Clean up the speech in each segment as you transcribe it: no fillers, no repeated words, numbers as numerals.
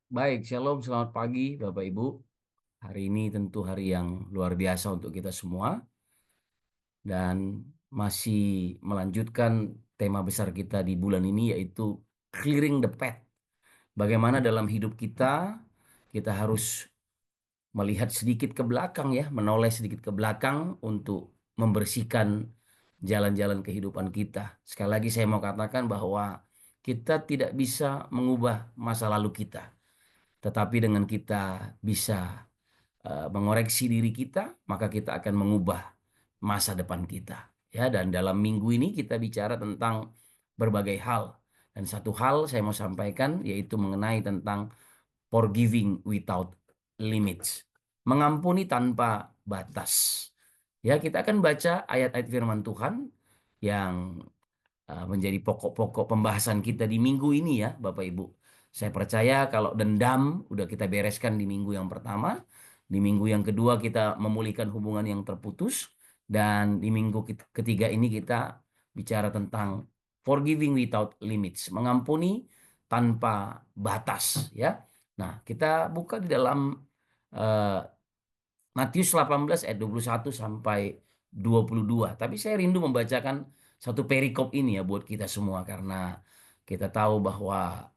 Baik, shalom, selamat pagi Bapak Ibu. Hari ini tentu hari yang luar biasa untuk kita semua dan masih melanjutkan tema besar kita di bulan ini yaitu clearing the path. Bagaimana dalam hidup kita harus melihat sedikit ke belakang ya, menoleh sedikit ke belakang untuk membersihkan jalan-jalan kehidupan kita. Sekali lagi saya mau katakan bahwa kita tidak bisa mengubah masa lalu kita, tetapi dengan kita bisa mengoreksi diri kita, maka kita akan mengubah masa depan kita. Ya, dan dalam minggu ini kita bicara tentang berbagai hal. Dan satu hal saya mau sampaikan yaitu mengenai tentang forgiving without limits. Mengampuni tanpa batas. Ya, kita akan baca ayat-ayat firman Tuhan yang menjadi pokok-pokok pembahasan kita di minggu ini ya, Bapak Ibu. Saya percaya kalau dendam udah kita bereskan di minggu yang pertama, di minggu yang kedua kita memulihkan hubungan yang terputus, dan di minggu ketiga ini kita bicara tentang forgiving without limits, mengampuni tanpa batas ya. Nah, kita buka di dalam eh, Matius 18 ayat 21 sampai 22. Tapi saya rindu membacakan satu perikop ini ya buat kita semua karena kita tahu bahwa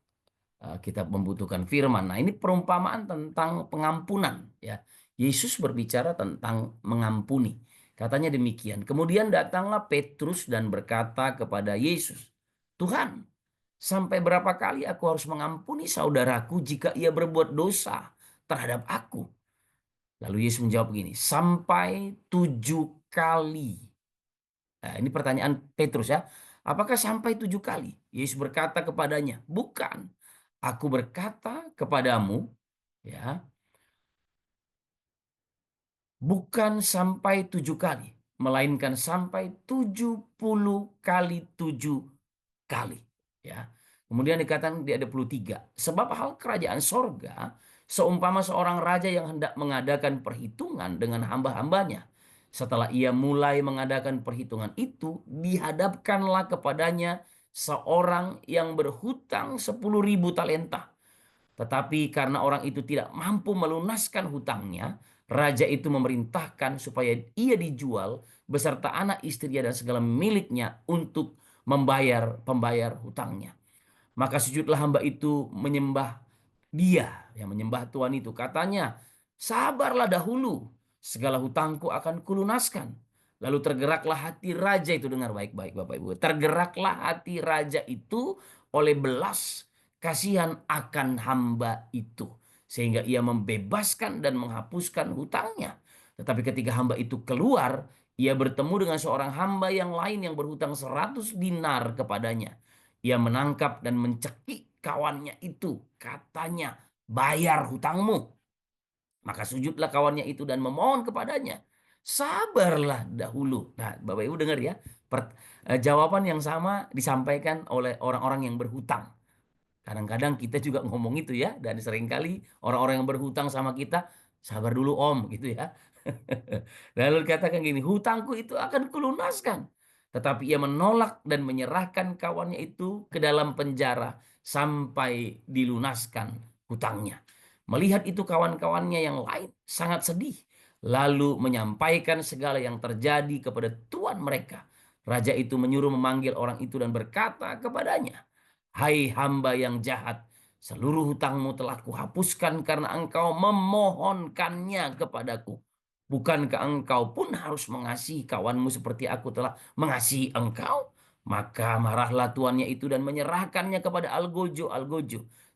kita membutuhkan firman. Nah, ini perumpamaan tentang pengampunan ya. Yesus berbicara tentang mengampuni. Katanya demikian. Kemudian datanglah Petrus dan berkata kepada Yesus, "Tuhan, sampai berapa kali aku harus mengampuni saudaraku jika ia berbuat dosa terhadap aku?" Lalu Yesus menjawab begini, sampai 7 kali. Nah, ini pertanyaan Petrus ya. Apakah sampai 7 kali? Yesus berkata kepadanya, bukan. Aku berkata kepadamu, ya, bukan sampai 7 kali, melainkan sampai 70 kali 7 kali. Ya. Kemudian dikatakan di ayat 23, sebab hal kerajaan sorga seumpama seorang raja yang hendak mengadakan perhitungan dengan hamba-hambanya. Setelah ia mulai mengadakan perhitungan itu, dihadapkanlah kepadanya seorang yang berhutang 10.000 talenta. Tetapi karena orang itu tidak mampu melunaskan hutangnya, raja itu memerintahkan supaya ia dijual beserta anak istrinya dan segala miliknya untuk membayar pembayar hutangnya. Maka sujudlah hamba itu menyembah dia, yang menyembah Tuhan itu. Katanya, sabarlah dahulu, segala hutangku akan kulunaskan. Lalu tergeraklah hati raja itu, dengar baik-baik Bapak Ibu. Tergeraklah hati raja itu oleh belas kasihan akan hamba itu. Sehingga ia membebaskan dan menghapuskan hutangnya. Tetapi ketika hamba itu keluar, ia bertemu dengan seorang hamba yang lain yang berhutang 100 dinar kepadanya. Ia menangkap dan mencekik kawannya itu. Katanya, bayar hutangmu. Maka sujudlah kawannya itu dan memohon kepadanya. Sabarlah dahulu. Nah, Bapak Ibu dengar ya. Jawaban yang sama disampaikan oleh orang-orang yang berhutang. Kadang-kadang kita juga ngomong itu ya. Dan seringkali orang-orang yang berhutang sama kita, sabar dulu om gitu ya. Lalu dikatakan gini, hutangku itu akan kulunaskan. Tetapi ia menolak dan menyerahkan kawannya itu ke dalam penjara sampai dilunaskan hutangnya. Melihat itu kawan-kawannya yang lain sangat sedih. Lalu menyampaikan segala yang terjadi kepada tuan mereka. Raja itu menyuruh memanggil orang itu dan berkata kepadanya, hai hamba yang jahat, seluruh hutangmu telah kuhapuskan karena engkau memohonkannya kepadaku. Bukankah engkau pun harus mengasihi kawanmu seperti aku telah mengasihi engkau? Maka marahlah tuannya itu dan menyerahkannya kepada Algojo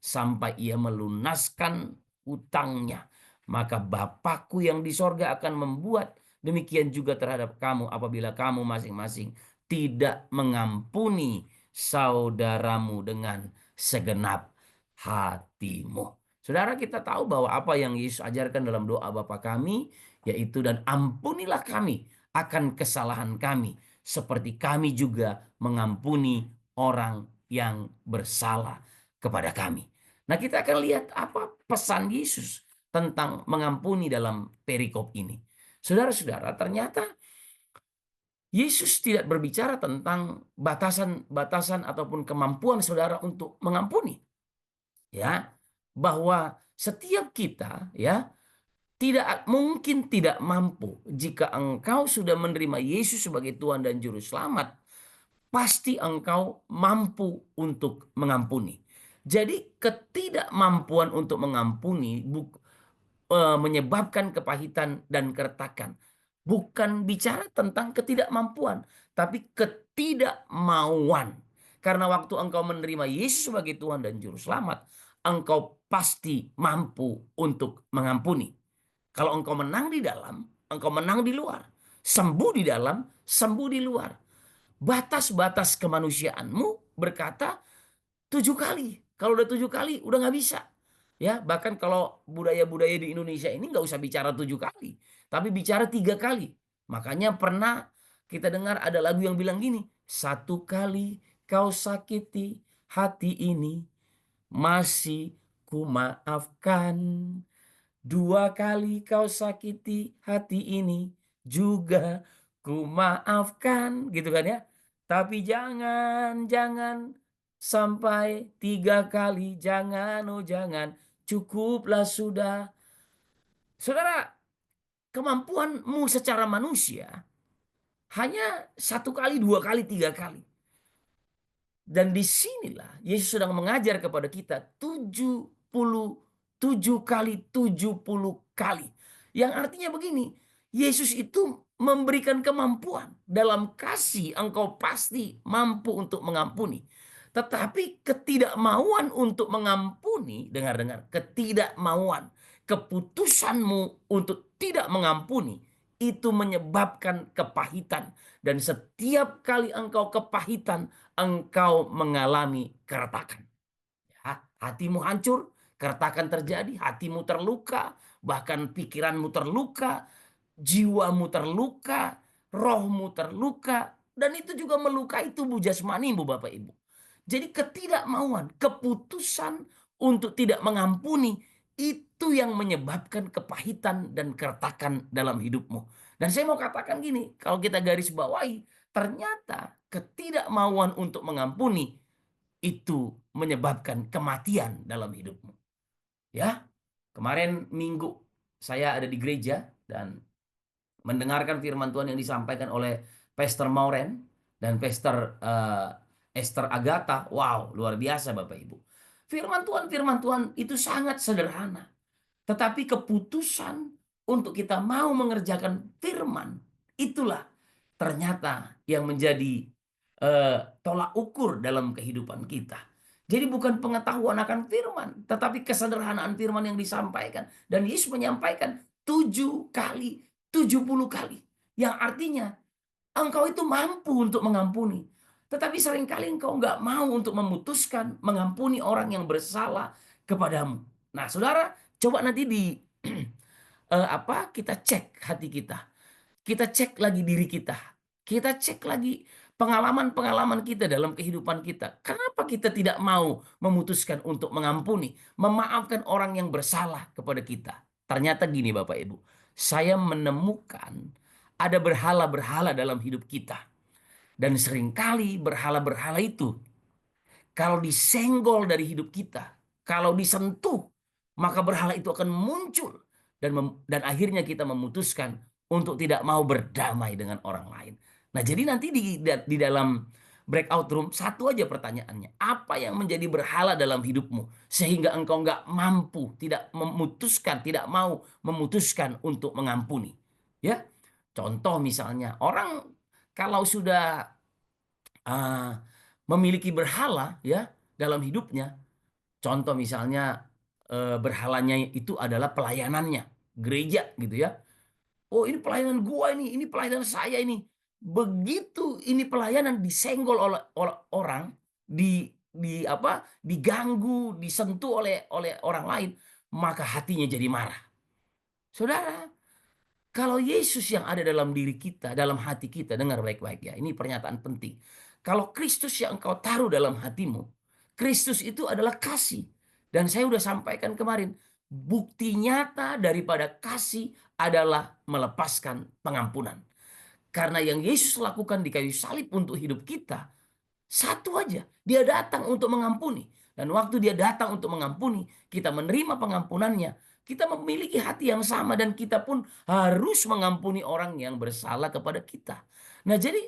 sampai ia melunaskan hutangnya. Maka Bapakku yang di sorga akan membuat demikian juga terhadap kamu apabila kamu masing-masing tidak mengampuni saudaramu dengan segenap hatimu. Saudara, kita tahu bahwa apa yang Yesus ajarkan dalam doa Bapa kami yaitu, dan ampunilah kami akan kesalahan kami seperti kami juga mengampuni orang yang bersalah kepada kami. Nah, kita akan lihat apa pesan Yesus tentang mengampuni dalam perikop ini. Saudara-saudara, ternyata Yesus tidak berbicara tentang batasan-batasan ataupun kemampuan saudara untuk mengampuni. Ya, bahwa setiap kita ya tidak mungkin tidak mampu. Jika engkau sudah menerima Yesus sebagai Tuhan dan Juru Selamat, pasti engkau mampu untuk mengampuni. Jadi ketidakmampuan untuk mengampuni menyebabkan kepahitan dan keretakan. Bukan bicara tentang ketidakmampuan, tapi ketidakmauan. Karena waktu engkau menerima Yesus sebagai Tuhan dan Juru Selamat, engkau pasti mampu untuk mengampuni. Kalau engkau menang di dalam, engkau menang di luar. Sembuh di dalam, sembuh di luar. Batas-batas kemanusiaanmu berkata 7 kali. Kalau udah 7 kali, udah nggak bisa. Ya, bahkan kalau budaya-budaya di Indonesia ini nggak usah bicara 7 kali, tapi bicara 3 kali. Makanya pernah kita dengar ada lagu yang bilang gini, 1 kali kau sakiti hati ini, masih ku maafkan. 2 kali kau sakiti hati ini, juga ku maafkan, gitu kan ya. Tapi jangan sampai 3 kali, jangan, oh jangan, cukuplah sudah. Saudara, kemampuanmu secara manusia hanya 1 kali, 2 kali, 3 kali. Dan disinilah Yesus sedang mengajar kepada kita 77 kali 70 kali. Yang artinya begini, Yesus itu memberikan kemampuan. Dalam kasih engkau pasti mampu untuk mengampuni. Tetapi ketidakmauan untuk mengampuni, dengar-dengar, ketidakmauan, keputusanmu untuk tidak mengampuni, itu menyebabkan kepahitan. Dan setiap kali engkau kepahitan, engkau mengalami keretakan. Hatimu hancur, keretakan terjadi, hatimu terluka, bahkan pikiranmu terluka, jiwamu terluka, rohmu terluka, dan itu juga melukai tubuh jasmanimu, Bapak Ibu. Jadi ketidakmauan, keputusan untuk tidak mengampuni, itu yang menyebabkan kepahitan dan keretakan dalam hidupmu. Dan saya mau katakan gini, kalau kita garis bawahi, ternyata ketidakmauan untuk mengampuni itu menyebabkan kematian dalam hidupmu. Ya, kemarin Minggu saya ada di gereja dan mendengarkan firman Tuhan yang disampaikan oleh Pastor Mauren dan Pastor Esther Agatha. Wow, luar biasa Bapak Ibu. Firman Tuhan itu sangat sederhana. Tetapi keputusan untuk kita mau mengerjakan firman, itulah ternyata yang menjadi tolak ukur dalam kehidupan kita. Jadi bukan pengetahuan akan firman, tetapi kesederhanaan firman yang disampaikan. Dan Yesus menyampaikan 7 kali, 70 kali. Yang artinya engkau itu mampu untuk mengampuni. Tetapi seringkali engkau nggak mau untuk memutuskan mengampuni orang yang bersalah kepadamu. Nah, saudara, coba nanti kita cek hati kita. Kita cek lagi diri kita. Kita cek lagi pengalaman-pengalaman kita dalam kehidupan kita. Kenapa kita tidak mau memutuskan untuk mengampuni, memaafkan orang yang bersalah kepada kita? Ternyata gini Bapak Ibu, saya menemukan ada berhala-berhala dalam hidup kita. Dan seringkali berhala-berhala itu kalau disenggol dari hidup kita, kalau disentuh, maka berhala itu akan muncul dan akhirnya kita memutuskan untuk tidak mau berdamai dengan orang lain. Nah, jadi nanti di dalam breakout room satu aja pertanyaannya, apa yang menjadi berhala dalam hidupmu sehingga engkau nggak mampu, tidak mau memutuskan untuk mengampuni, ya? Contoh misalnya orang kalau sudah uh, memiliki berhala ya dalam hidupnya. Contoh misalnya berhalanya itu adalah pelayanannya, gereja gitu ya. Oh, ini pelayanan gua ini pelayanan saya ini. Begitu ini pelayanan disenggol oleh orang, diganggu, disentuh oleh orang lain, maka hatinya jadi marah. Saudara, kalau Yesus yang ada dalam diri kita, dalam hati kita, dengar baik-baik ya, ini pernyataan penting. Kalau Kristus yang engkau taruh dalam hatimu, Kristus itu adalah kasih. Dan saya sudah sampaikan kemarin, bukti nyata daripada kasih adalah melepaskan pengampunan. Karena yang Yesus lakukan di kayu salib untuk hidup kita, satu aja, dia datang untuk mengampuni. Dan waktu dia datang untuk mengampuni, kita menerima pengampunannya. Kita memiliki hati yang sama dan kita pun harus mengampuni orang yang bersalah kepada kita. Nah, jadi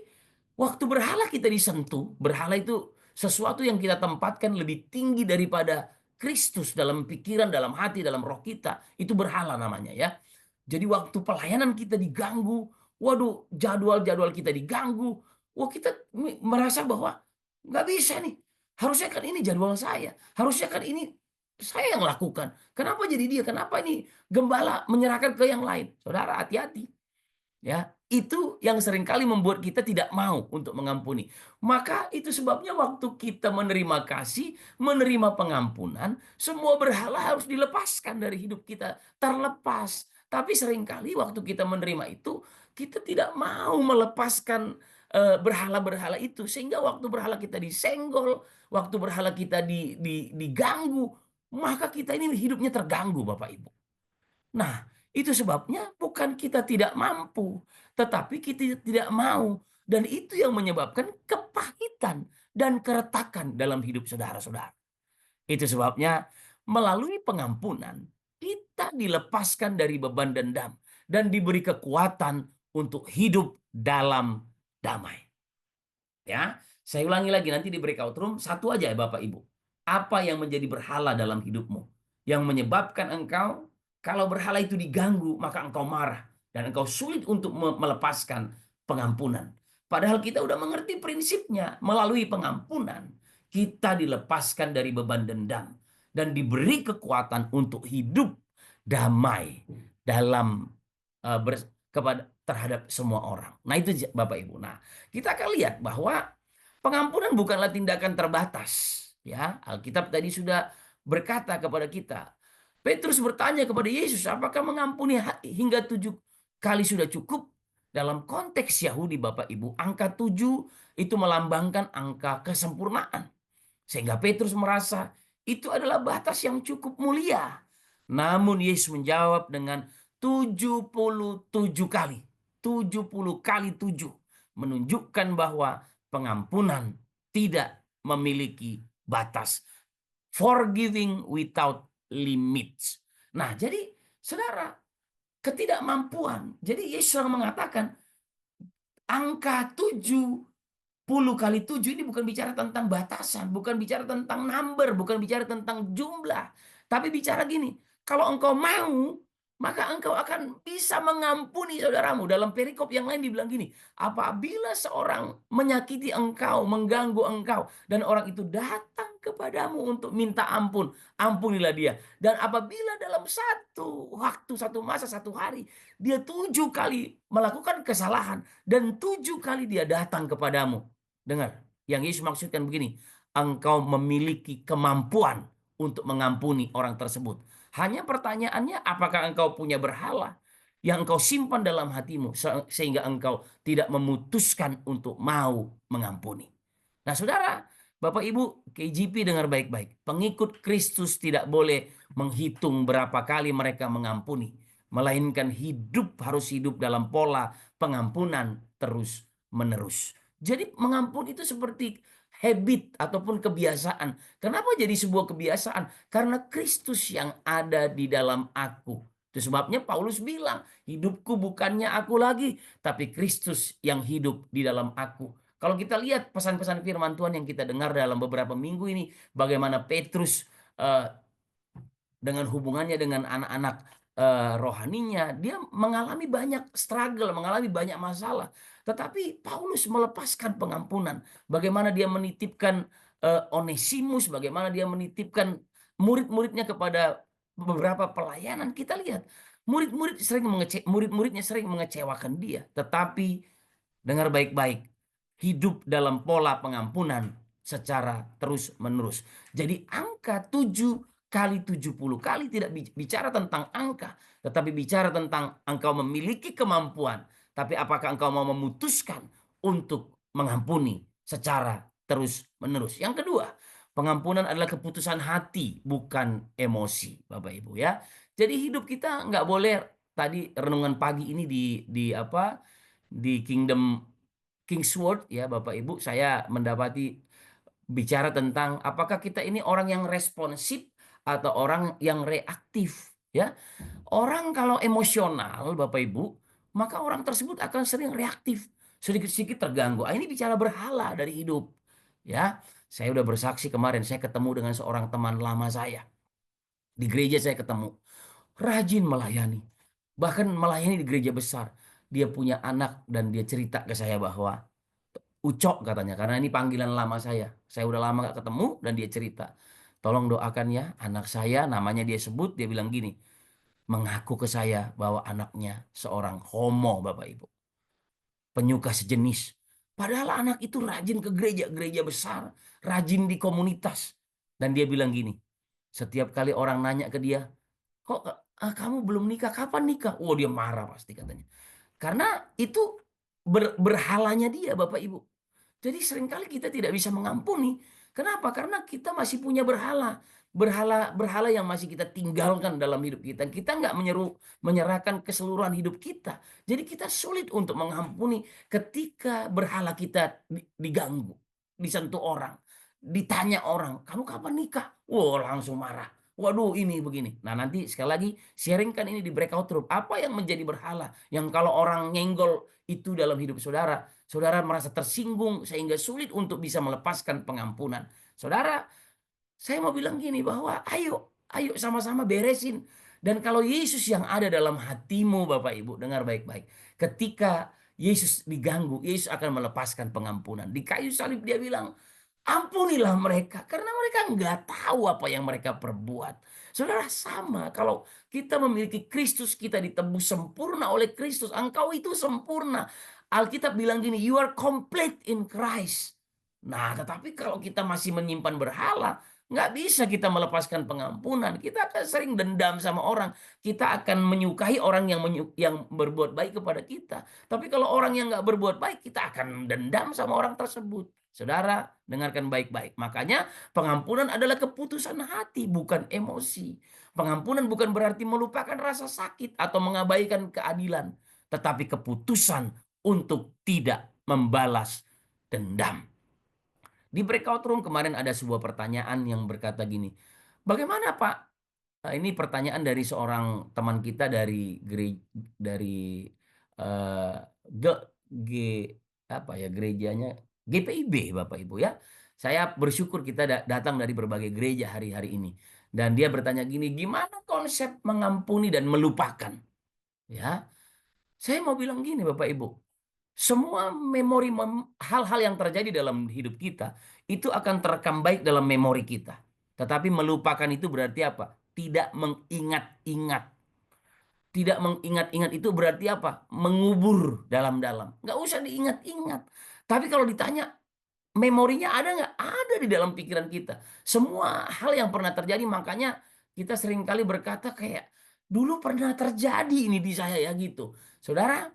waktu berhala kita disentuh, berhala itu sesuatu yang kita tempatkan lebih tinggi daripada Kristus dalam pikiran, dalam hati, dalam roh kita. Itu berhala namanya ya. Jadi waktu pelayanan kita diganggu, waduh, jadwal-jadwal kita diganggu, wah kita merasa bahwa nggak bisa nih. Harusnya kan ini jadwal saya, harusnya kan ini saya yang lakukan. Kenapa jadi dia? Kenapa ini gembala menyerahkan ke yang lain? Saudara, hati-hati. Ya, itu yang seringkali membuat kita tidak mau untuk mengampuni. Maka itu sebabnya waktu kita menerima kasih, menerima pengampunan, semua berhala harus dilepaskan dari hidup kita, terlepas. Tapi seringkali waktu kita menerima itu, kita tidak mau melepaskan berhala-berhala itu, sehingga waktu berhala kita disenggol, waktu berhala kita diganggu, maka kita ini hidupnya terganggu, Bapak Ibu. Nah, itu sebabnya bukan kita tidak mampu, tetapi kita tidak mau. Dan itu yang menyebabkan kepahitan dan keretakan dalam hidup saudara-saudara. Itu sebabnya melalui pengampunan, kita dilepaskan dari beban dendam dan diberi kekuatan untuk hidup dalam damai. Ya, saya ulangi lagi nanti di breakout room, satu aja ya Bapak Ibu. Apa yang menjadi berhala dalam hidupmu? Yang menyebabkan engkau, kalau berhala itu diganggu, maka engkau marah. Dan engkau sulit untuk melepaskan pengampunan. Padahal kita udah mengerti prinsipnya. Melalui pengampunan, kita dilepaskan dari beban dendam. Dan diberi kekuatan untuk hidup damai dalam terhadap semua orang. Nah itu Bapak Ibu. Nah, kita akan lihat bahwa pengampunan bukanlah tindakan terbatas. Ya, Alkitab tadi sudah berkata kepada kita. Petrus bertanya kepada Yesus, apakah mengampuni hingga 7 kali sudah cukup? Dalam konteks Yahudi Bapak Ibu, angka 7 itu melambangkan angka kesempurnaan. Sehingga Petrus merasa itu adalah batas yang cukup mulia. Namun Yesus menjawab dengan 77 kali. 70 kali 7 menunjukkan bahwa pengampunan tidak memiliki batas. Forgiving without limits. Nah, jadi saudara, ketidakmampuan. Jadi Yesus mengatakan angka 70 kali 7 ini bukan bicara tentang batasan, bukan bicara tentang number, bukan bicara tentang jumlah. Tapi bicara gini, kalau engkau mau, maka engkau akan bisa mengampuni saudaramu. Dalam perikop yang lain dibilang gini, apabila seorang menyakiti engkau, mengganggu engkau, dan orang itu datang kepadamu untuk minta ampun, ampunilah dia. Dan apabila dalam satu waktu, satu masa, satu hari, dia 7 kali melakukan kesalahan, dan 7 kali dia datang kepadamu. Dengar, yang Yesus maksudkan begini, engkau memiliki kemampuan untuk mengampuni orang tersebut. Hanya pertanyaannya, apakah engkau punya berhala yang engkau simpan dalam hatimu sehingga engkau tidak memutuskan untuk mau mengampuni. Nah, saudara, Bapak Ibu, KJP dengar baik-baik. Pengikut Kristus tidak boleh menghitung berapa kali mereka mengampuni, melainkan harus hidup dalam pola pengampunan terus-menerus. Jadi mengampuni itu seperti habit ataupun kebiasaan. Kenapa jadi sebuah kebiasaan? Karena Kristus yang ada di dalam aku. Itu sebabnya Paulus bilang, hidupku bukannya aku lagi, tapi Kristus yang hidup di dalam aku. Kalau kita lihat pesan-pesan firman Tuhan yang kita dengar dalam beberapa minggu ini, bagaimana Petrus eh, dengan hubungannya dengan anak-anak rohaninya, dia mengalami banyak struggle, mengalami banyak masalah. Tetapi Paulus melepaskan pengampunan. Bagaimana dia menitipkan Onesimus, bagaimana dia menitipkan murid-muridnya kepada beberapa pelayanan. Kita lihat murid-muridnya sering mengecewakan dia. Tetapi dengar baik-baik, hidup dalam pola pengampunan secara terus-menerus. Jadi angka 7 kali 70 kali tidak bicara tentang angka, tetapi bicara tentang engkau memiliki kemampuan. Tapi apakah engkau mau memutuskan untuk mengampuni secara terus-menerus? Yang kedua, pengampunan adalah keputusan hati, bukan emosi, Bapak Ibu ya. Jadi hidup kita nggak boleh, tadi renungan pagi ini di apa? Di Kingsword ya Bapak Ibu, saya mendapati bicara tentang apakah kita ini orang yang responsif atau orang yang reaktif, ya. Orang kalau emosional, Bapak Ibu, maka orang tersebut akan sering reaktif, sedikit-sedikit terganggu. Ah, ini bicara berhala dari hidup, ya. Saya udah bersaksi kemarin, saya ketemu dengan seorang teman lama saya di gereja. Saya ketemu rajin melayani, bahkan melayani di gereja besar. Dia punya anak dan dia cerita ke saya bahwa Ucok katanya, karena ini panggilan lama saya. Saya udah lama gak ketemu dan dia cerita. Tolong doakan ya anak saya, namanya dia sebut, dia bilang gini, mengaku ke saya bahwa anaknya seorang homo, Bapak Ibu. Penyuka sejenis. Padahal anak itu rajin ke gereja-gereja besar, rajin di komunitas. Dan dia bilang gini, setiap kali orang nanya ke dia, kok kamu belum nikah, kapan nikah? Oh, dia marah pasti katanya. Karena itu berhalanya dia, Bapak Ibu. Jadi seringkali kita tidak bisa mengampuni. Kenapa? Karena kita masih punya berhala. Berhala yang masih kita tinggalkan dalam hidup kita. Kita nggak menyerahkan keseluruhan hidup kita. Jadi kita sulit untuk mengampuni ketika berhala kita diganggu, disentuh orang, ditanya orang, kamu kapan nikah? Wow, langsung marah. Waduh, ini begini. Nah, nanti sekali lagi sharingkan ini di breakout room. Apa yang menjadi berhala? Yang kalau orang nyenggol itu dalam hidup saudara, saudara merasa tersinggung sehingga sulit untuk bisa melepaskan pengampunan. Saudara, saya mau bilang gini bahwa ayo sama-sama beresin. Dan kalau Yesus yang ada dalam hatimu, Bapak Ibu, dengar baik-baik. Ketika Yesus diganggu, Yesus akan melepaskan pengampunan. Di kayu salib dia bilang, ampunilah mereka karena mereka nggak tahu apa yang mereka perbuat. Saudara, sama kalau kita memiliki Kristus, kita ditebus sempurna oleh Kristus. Engkau itu sempurna. Alkitab bilang gini, you are complete in Christ. Nah, tetapi kalau kita masih menyimpan berhala, nggak bisa kita melepaskan pengampunan. Kita akan sering dendam sama orang. Kita akan menyukai orang yang berbuat baik kepada kita. Tapi kalau orang yang nggak berbuat baik, kita akan dendam sama orang tersebut. Saudara, dengarkan baik-baik. Makanya pengampunan adalah keputusan hati, bukan emosi. Pengampunan bukan berarti melupakan rasa sakit atau mengabaikan keadilan, tetapi keputusan untuk tidak membalas dendam. Di breakout room kemarin ada sebuah pertanyaan yang berkata gini, bagaimana Pak? Nah, ini pertanyaan dari seorang teman kita dari eh, G, G apa ya gerejanya GPIB, Bapak Ibu ya. Saya bersyukur kita datang dari berbagai gereja hari-hari ini. Dan dia bertanya gini, gimana konsep mengampuni dan melupakan? Ya, saya mau bilang gini Bapak Ibu, semua memori hal-hal yang terjadi dalam hidup kita itu akan terekam baik dalam memori kita. Tetapi melupakan itu berarti apa? Tidak mengingat-ingat. Tidak mengingat-ingat itu berarti apa? Mengubur dalam-dalam. Nggak usah diingat-ingat. Tapi kalau ditanya, memorinya ada nggak? Ada di dalam pikiran kita. Semua hal yang pernah terjadi, makanya kita seringkali berkata kayak, dulu pernah terjadi ini di saya ya gitu. Saudara,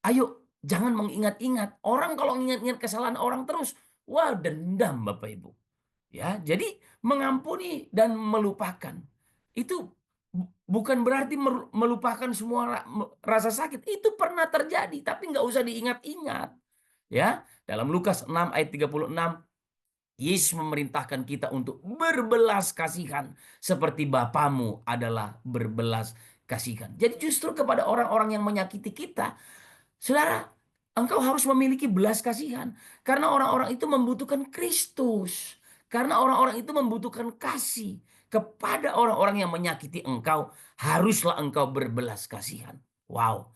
ayo jangan mengingat-ingat. Orang kalau mengingat-ingat kesalahan orang terus, wah dendam Bapak Ibu. Ya, jadi mengampuni dan melupakan itu bukan berarti melupakan semua rasa sakit. Itu pernah terjadi, tapi nggak usah diingat-ingat. Ya, dalam Lukas 6 ayat 36, Yesus memerintahkan kita untuk berbelas kasihan seperti Bapamu adalah berbelas kasihan. Jadi justru kepada orang-orang yang menyakiti kita, saudara, engkau harus memiliki belas kasihan. Karena orang-orang itu membutuhkan Kristus. Karena orang-orang itu membutuhkan kasih. Kepada orang-orang yang menyakiti engkau, haruslah engkau berbelas kasihan. Wow,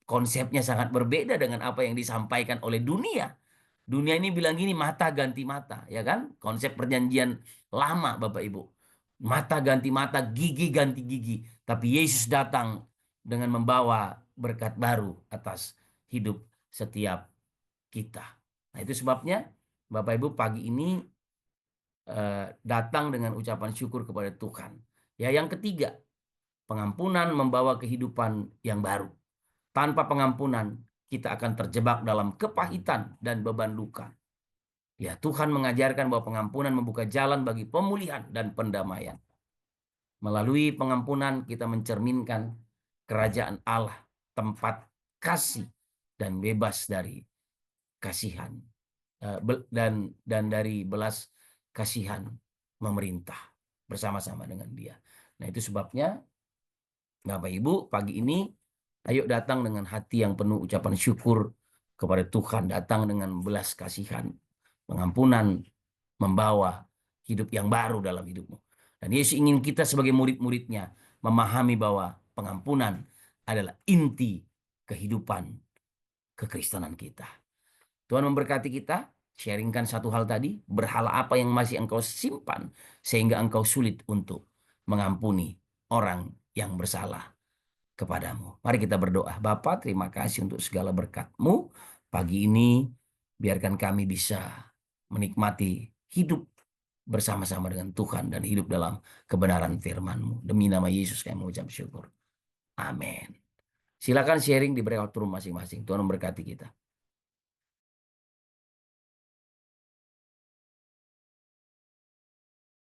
konsepnya sangat berbeda dengan apa yang disampaikan oleh dunia. Dunia ini bilang gini, mata ganti mata, ya kan? Konsep perjanjian lama, Bapak Ibu. Mata ganti mata, gigi ganti gigi. Tapi Yesus datang dengan membawa berkat baru atas hidup setiap kita. Nah, itu sebabnya Bapak Ibu pagi ini datang dengan ucapan syukur kepada Tuhan. Ya, yang ketiga, pengampunan membawa kehidupan yang baru. Tanpa pengampunan, kita akan terjebak dalam kepahitan dan beban luka. Ya, Tuhan mengajarkan bahwa pengampunan membuka jalan bagi pemulihan dan pendamaian. Melalui pengampunan kita mencerminkan kerajaan Allah, tempat kasih dan bebas dari kasihan dan dari belas kasihan memerintah bersama-sama dengan dia. Nah, itu sebabnya Bapak Ibu pagi ini ayo datang dengan hati yang penuh ucapan syukur kepada Tuhan, datang dengan belas kasihan, pengampunan, membawa hidup yang baru dalam hidupmu. Dan Yesus ingin kita sebagai murid-muridnya memahami bahwa pengampunan adalah inti kehidupan kekristenan kita. Tuhan memberkati kita. Sharingkan satu hal tadi, berhala apa yang masih engkau simpan sehingga engkau sulit untuk mengampuni orang yang bersalah kepadamu. Mari kita berdoa. Bapa, terima kasih untuk segala berkat-Mu. Pagi ini, biarkan kami bisa menikmati hidup bersama-sama dengan Tuhan dan hidup dalam kebenaran firman-Mu. Demi nama Yesus kami mengucap syukur. Amin. Silakan sharing di breakout room masing-masing. Tuhan memberkati kita.